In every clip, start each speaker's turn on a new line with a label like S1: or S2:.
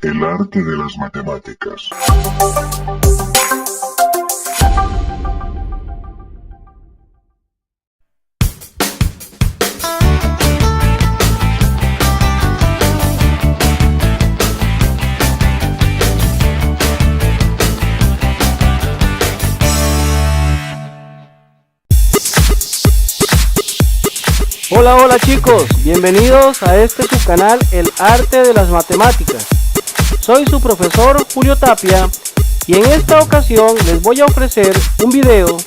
S1: El arte de las matemáticas.
S2: Hola chicos, bienvenidos a este su canal El Arte de las Matemáticas. Soy su profesor Julio Tapia y en esta ocasión les voy a ofrecer un video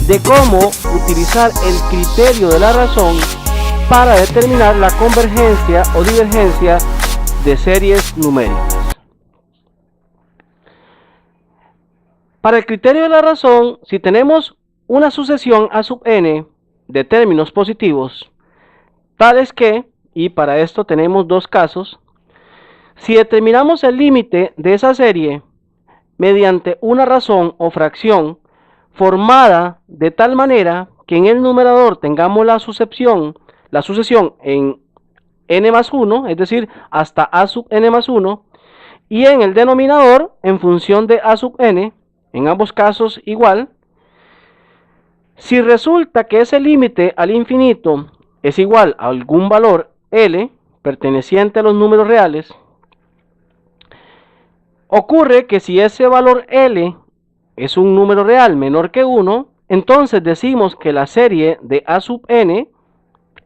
S2: de cómo utilizar el criterio de la razón para determinar la convergencia o divergencia de series numéricas. Para el criterio de la razón, si tenemos una sucesión a sub n de términos positivos, tales que, y para esto tenemos dos casos, si determinamos el límite de esa serie mediante una razón o fracción formada de tal manera que en el numerador tengamos la sucesión en n más 1, es decir, hasta a sub n más 1, y en el denominador en función de a sub n, en ambos casos igual. Si resulta que ese límite al infinito es igual a algún valor L perteneciente a los números reales, ocurre que si ese valor L es un número real menor que 1, entonces decimos que la serie de a sub n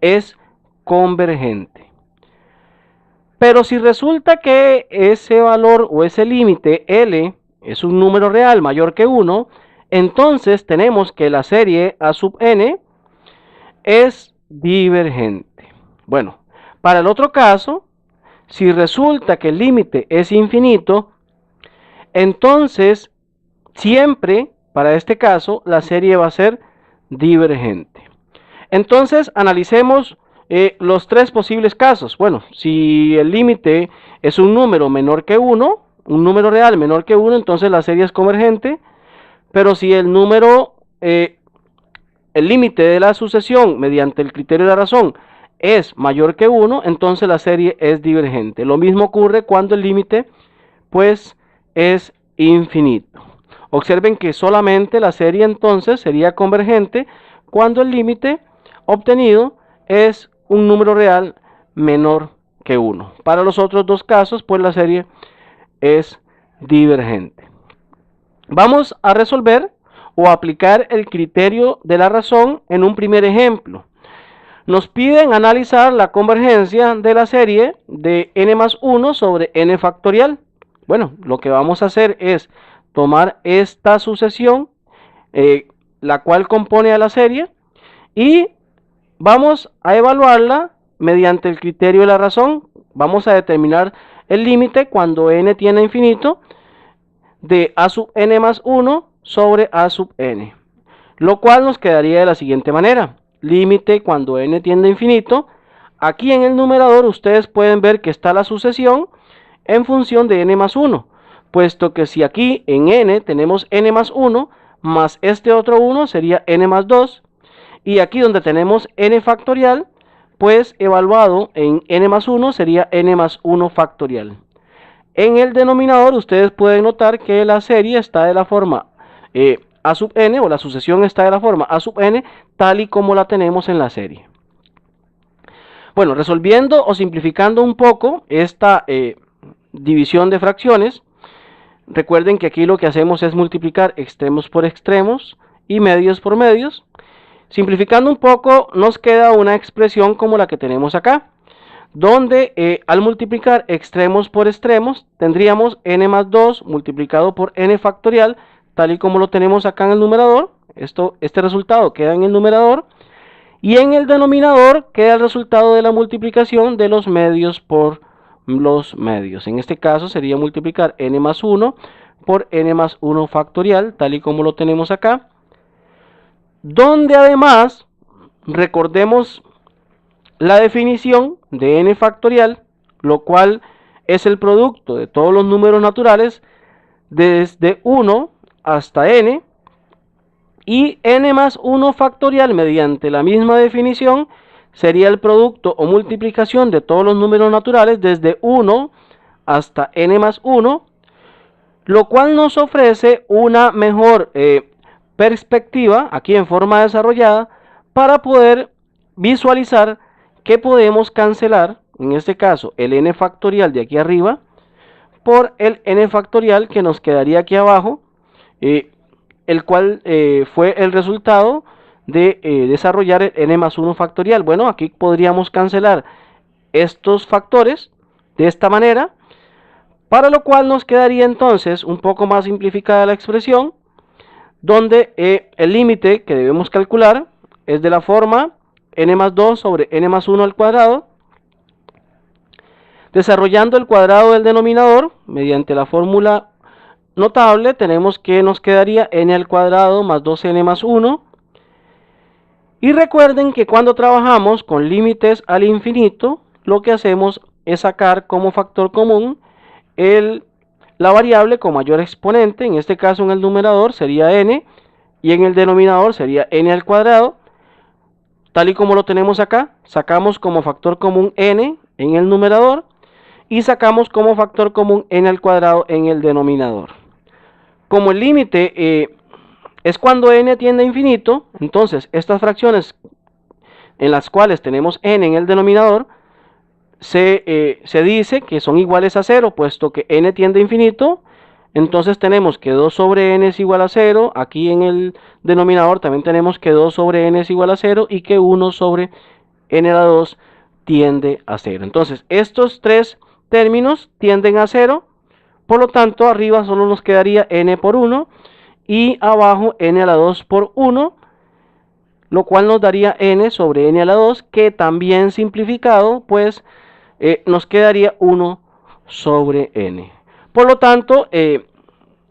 S2: es convergente. Pero si resulta que ese valor o ese límite L es un número real mayor que 1, entonces tenemos que la serie a sub n es divergente. Bueno, para el otro caso, si resulta que el límite es infinito, entonces siempre para este caso la serie va a ser divergente. Entonces analicemos los tres posibles casos. Bueno, si el límite es un número menor que 1, un número real menor que 1, entonces la serie es convergente. Pero si el límite de la sucesión mediante el criterio de la razón es mayor que 1, entonces la serie es divergente. Lo mismo ocurre cuando el límite pues es infinito. Observen que solamente la serie entonces sería convergente cuando el límite obtenido es un número real menor que 1. Para los otros dos casos pues la serie es divergente. Vamos a resolver o aplicar el criterio de la razón en un primer ejemplo. Nos piden analizar la convergencia de la serie de n más 1 sobre n factorial. Bueno, lo que vamos a hacer es tomar esta sucesión, la cual compone a la serie, y vamos a evaluarla mediante el criterio de la razón. Vamos a determinar el límite cuando n tiende a infinito de a sub n más 1 sobre a sub n, lo cual nos quedaría de la siguiente manera: límite cuando n tiende a infinito. Aquí en el numerador ustedes pueden ver que está la sucesión en función de n más 1, puesto que si aquí en n tenemos n más 1 más este otro 1 sería n más 2, y aquí donde tenemos n factorial, pues evaluado en n más 1 sería n más 1 factorial. En el denominador ustedes pueden notar que la serie está de la forma a sub n, o la sucesión está de la forma a sub n, tal y como la tenemos en la serie. Bueno, resolviendo o simplificando un poco esta división de fracciones, recuerden que aquí lo que hacemos es multiplicar extremos por extremos y medios por medios. Simplificando un poco, nos queda una expresión como la que tenemos acá, donde al multiplicar extremos por extremos tendríamos n más 2 multiplicado por n factorial, tal y como lo tenemos acá en el numerador. Este resultado queda en el numerador, y en el denominador queda el resultado de la multiplicación de los medios por los medios. En este caso sería multiplicar n más 1 por n más 1 factorial, tal y como lo tenemos acá, donde además recordemos la definición de n factorial, lo cual es el producto de todos los números naturales desde 1 hasta n, y n más 1 factorial mediante la misma definición sería el producto o multiplicación de todos los números naturales desde 1 hasta n más 1, lo cual nos ofrece una mejor perspectiva, aquí en forma desarrollada, para poder visualizar que podemos cancelar, en este caso, el n factorial de aquí arriba, por el n factorial que nos quedaría aquí abajo, el cual fue el resultado de desarrollar el n más 1 factorial. Bueno, aquí podríamos cancelar estos factores de esta manera, para lo cual nos quedaría entonces un poco más simplificada la expresión, donde el límite que debemos calcular es de la forma n más 2 sobre n más 1 al cuadrado, desarrollando el cuadrado del denominador mediante la fórmula notable. Tenemos que nos quedaría n al cuadrado más 2n más 1, y recuerden que cuando trabajamos con límites al infinito, lo que hacemos es sacar como factor común la variable con mayor exponente. En este caso, en el numerador sería n, y en el denominador sería n al cuadrado, tal y como lo tenemos acá. Sacamos como factor común n en el numerador y sacamos como factor común n al cuadrado en el denominador. Como el límite es cuando n tiende a infinito, entonces estas fracciones en las cuales tenemos n en el denominador se dice que son iguales a 0, puesto que n tiende a infinito. Entonces tenemos que 2 sobre n es igual a 0, aquí en el denominador también tenemos que 2 sobre n es igual a 0 y que 1 sobre n a la 2 tiende a 0. Entonces estos tres términos tienden a 0, por lo tanto arriba solo nos quedaría n por 1 y abajo n a la 2 por 1, lo cual nos daría n sobre n a la 2, que también simplificado pues nos quedaría 1 sobre n. Por lo tanto,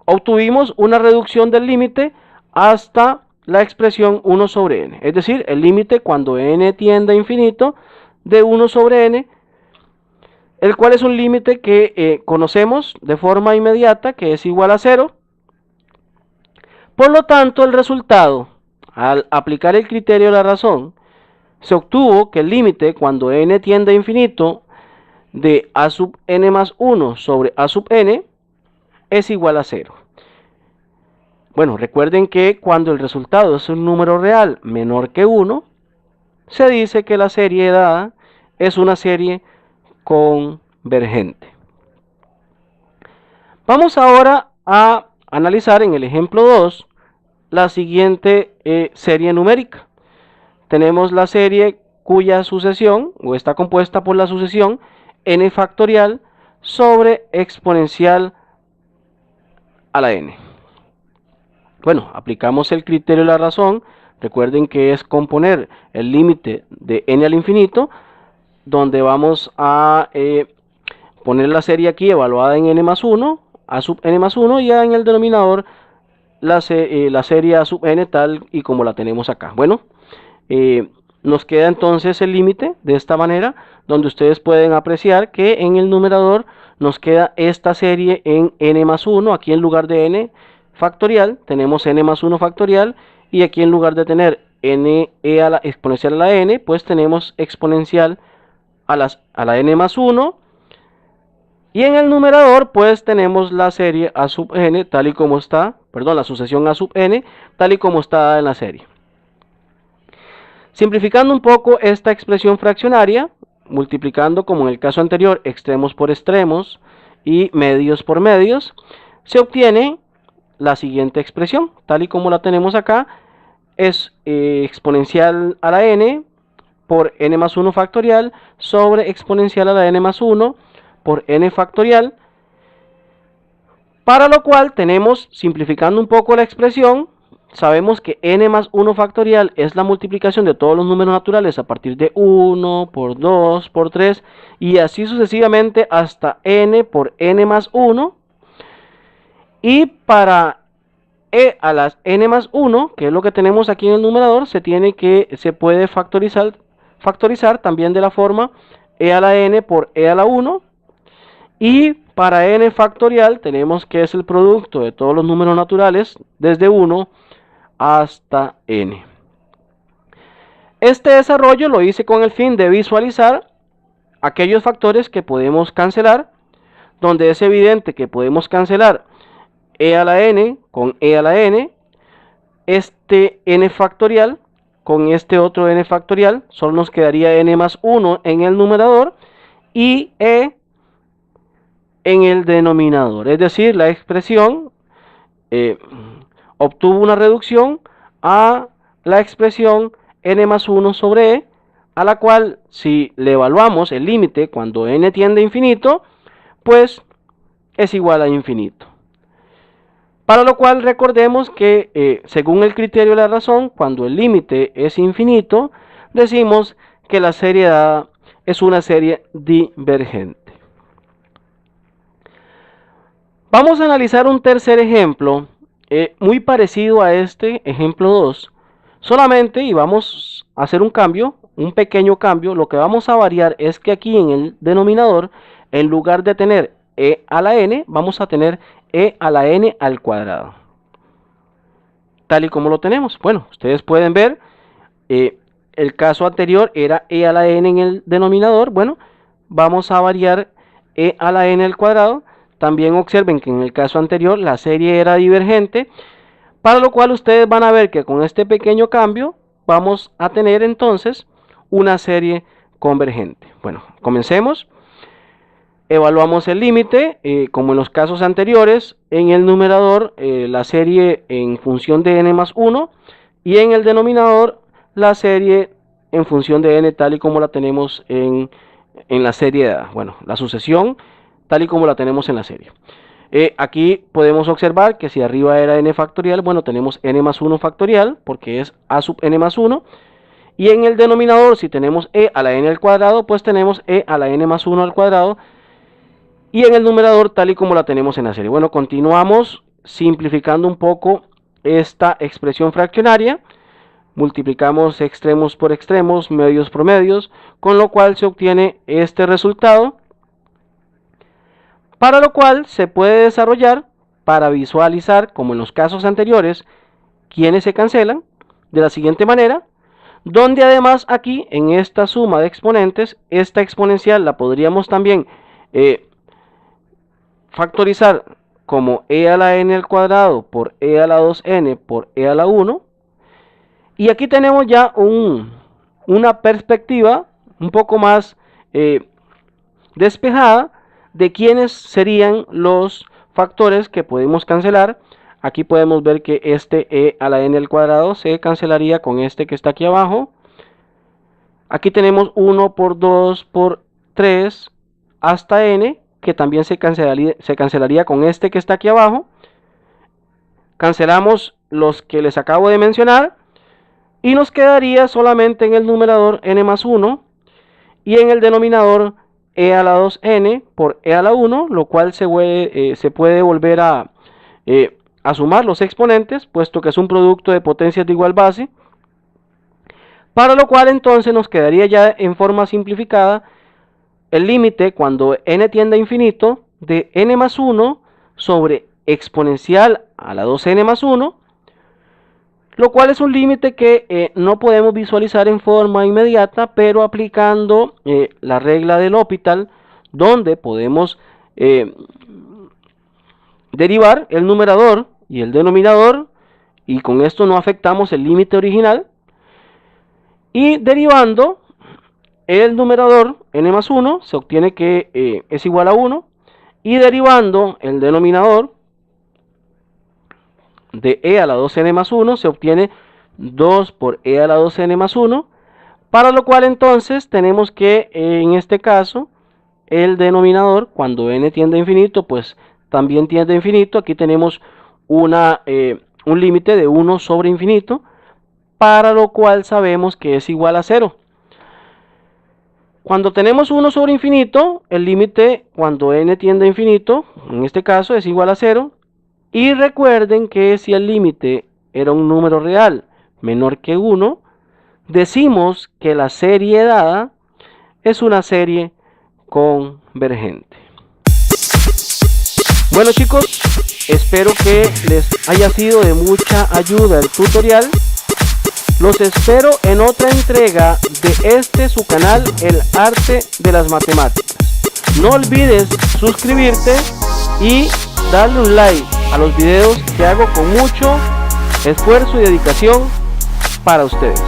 S2: obtuvimos una reducción del límite hasta la expresión 1 sobre n, es decir, el límite cuando n tiende a infinito de 1 sobre n, el cual es un límite que conocemos de forma inmediata, que es igual a 0. Por lo tanto, el resultado, al aplicar el criterio de la razón, se obtuvo que el límite cuando n tiende a infinito de a sub n más 1 sobre a sub n es igual a 0. Bueno, recuerden que cuando el resultado es un número real menor que 1, se dice que la serie dada es una serie convergente. Vamos ahora a analizar en el ejemplo 2 la siguiente serie numérica. Tenemos la serie cuya sucesión, o está compuesta por la sucesión n factorial sobre exponencial a la n. Bueno, aplicamos el criterio de la razón. Recuerden que es componer el límite de n al infinito, donde vamos a poner la serie aquí evaluada en n más 1, a sub n más 1, y ya en el denominador la serie a sub n tal y como la tenemos acá. Bueno, nos queda entonces el límite de esta manera, donde ustedes pueden apreciar que en el numerador nos queda esta serie en n más 1, aquí en lugar de n factorial tenemos n más 1 factorial, y aquí en lugar de tener n a la exponencial a la n, pues tenemos exponencial a la n más 1, y en el numerador pues tenemos la serie a sub n tal y como está, perdón, la sucesión a sub n tal y como está dada en la serie. Simplificando un poco esta expresión fraccionaria, multiplicando como en el caso anterior extremos por extremos y medios por medios, se obtiene la siguiente expresión, tal y como la tenemos acá. Es exponencial a la n por n más 1 factorial sobre exponencial a la n más 1 por n factorial, para lo cual tenemos, simplificando un poco la expresión, sabemos que n más 1 factorial es la multiplicación de todos los números naturales a partir de 1, por 2, por 3, y así sucesivamente hasta n por n más 1. Y para e a las n más 1, que es lo que tenemos aquí en el numerador, se puede factorizar también de la forma e a la n por e a la 1. Y para n factorial tenemos que es el producto de todos los números naturales desde 1 hasta n. Este desarrollo lo hice con el fin de visualizar aquellos factores que podemos cancelar, donde es evidente que podemos cancelar e a la n con e a la n, este n factorial con este otro n factorial, solo nos quedaría n más 1 en el numerador y e en el denominador, es decir, la expresión obtuvo una reducción a la expresión n más 1 sobre e, a la cual si le evaluamos el límite cuando n tiende a infinito, pues es igual a infinito. Para lo cual recordemos que según el criterio de la razón, cuando el límite es infinito, decimos que la serie dada es una serie divergente. Vamos a analizar un tercer ejemplo muy parecido a este ejemplo 2. Solamente, y vamos a hacer un cambio, un pequeño cambio, lo que vamos a variar es que aquí en el denominador, en lugar de tener e a la n, vamos a tener e a la n al cuadrado. Tal y como lo tenemos. Bueno, ustedes pueden ver, el caso anterior era e a la n en el denominador. Bueno, vamos a variar e a la n al cuadrado. También observen que en el caso anterior la serie era divergente, para lo cual ustedes van a ver que con este pequeño cambio vamos a tener entonces una serie convergente. Bueno, comencemos. Evaluamos el límite, como en los casos anteriores, en el numerador la serie en función de n más 1 y en el denominador la serie en función de n tal y como la tenemos en la serie dada. Bueno, la sucesión tal y como la tenemos en la serie. Aquí podemos observar que si arriba era n factorial, bueno, tenemos n más 1 factorial, porque es a sub n más 1. Y en el denominador, si tenemos e a la n al cuadrado, pues tenemos e a la n más 1 al cuadrado. Y en el numerador, tal y como la tenemos en la serie. Bueno, continuamos simplificando un poco esta expresión fraccionaria. Multiplicamos extremos por extremos, medios por medios, con lo cual se obtiene este resultado, para lo cual se puede desarrollar para visualizar, como en los casos anteriores, quiénes se cancelan, de la siguiente manera, donde además aquí, en esta suma de exponentes, esta exponencial la podríamos también factorizar como e a la n al cuadrado por e a la 2n por e a la 1. Y aquí tenemos ya una perspectiva un poco más despejada de quiénes serían los factores que podemos cancelar. Aquí podemos ver que este e a la n al cuadrado se cancelaría con este que está aquí abajo. Aquí tenemos 1 por 2 por 3 hasta n, que también se cancelaría con este que está aquí abajo. Cancelamos los que les acabo de mencionar y nos quedaría solamente en el numerador n más 1 y en el denominador e a la 2n por e a la 1, lo cual se puede volver a sumar los exponentes, puesto que es un producto de potencias de igual base, para lo cual entonces nos quedaría ya en forma simplificada el límite cuando n tiende a infinito de n más 1 sobre exponencial a la 2n más 1, lo cual es un límite que no podemos visualizar en forma inmediata, pero aplicando la regla del L'Hopital, donde podemos derivar el numerador y el denominador, y con esto no afectamos el límite original, y derivando el numerador n más 1 se obtiene que es igual a 1, y derivando el denominador de e a la 2n más 1 se obtiene 2 por e a la 2n más 1, para lo cual entonces tenemos que en este caso el denominador cuando n tiende a infinito pues también tiende a infinito. Aquí tenemos un límite de 1 sobre infinito, para lo cual sabemos que es igual a 0. Cuando tenemos 1 sobre infinito, el límite cuando n tiende a infinito, en este caso es igual a 0. Y recuerden que si el límite era un número real menor que 1, decimos que la serie dada es una serie convergente. Bueno chicos, espero que les haya sido de mucha ayuda el tutorial. Los espero en otra entrega de su canal, El Arte de las Matemáticas. No olvides suscribirte y darle un like a los videos que hago con mucho esfuerzo y dedicación para ustedes.